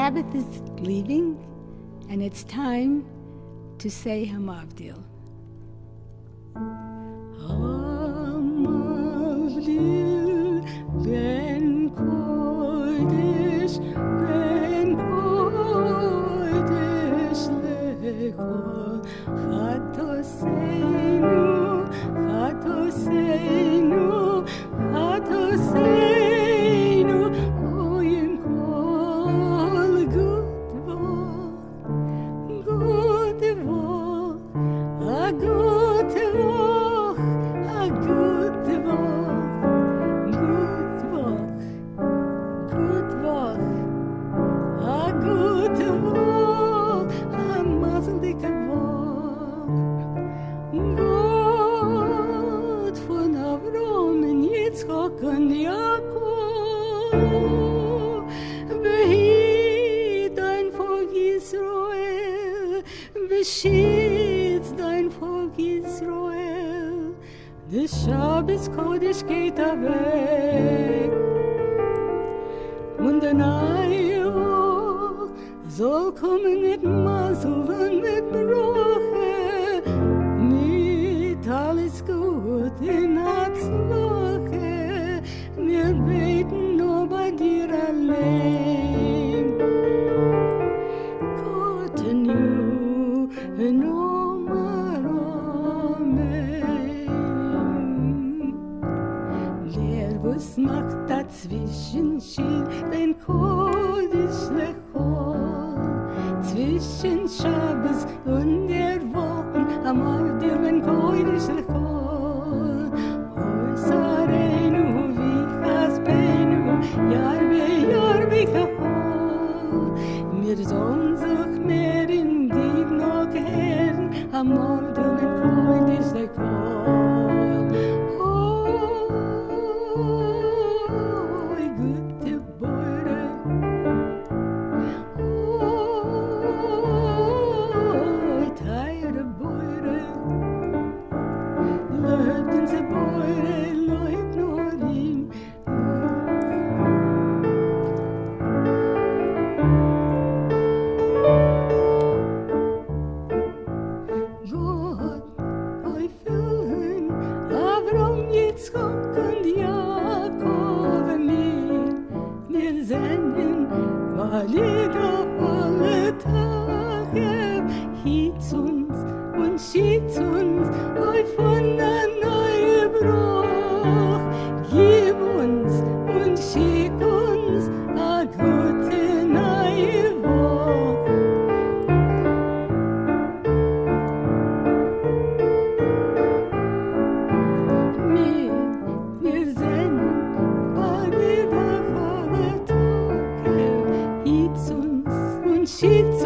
Sabbath is leaving, and it's time to say Hamavdil. Hamavdil beyn koydesh lekhoyl Khatoyseynu yimkhoyl Gute Vokh, Gute Vokh, Gute Vokh, mazldike Gott von Avrom und Yitzchak und Jakob, behit dein Volk Israel, beschütz dein Volk Israel, des shabes-koydesh geht weg, und der neue Woche soll kommen mit Masel und mit Brache, mit alles gut in Hatzloche, wir beten nur bei dir allein. Continue in was macht dazwischen Schild, beyn koydesh lekhoyl, zwischen Schabes und der Wochen, Hamavdil beyn koydesh lekhoyl, Zareynu, vekhaspeynu, yarbe kakhoyl, mir sollen sich mehr in dich noch hören, Hamavdil beyn koydesh lekhoyl. Balaylo alle Tage, hitz uns und schieß uns auf von der neue Bruch. Gib uns und schick uns a gute neue Woche. Wir sind Balaylo alle Tage, hitz uns und schieß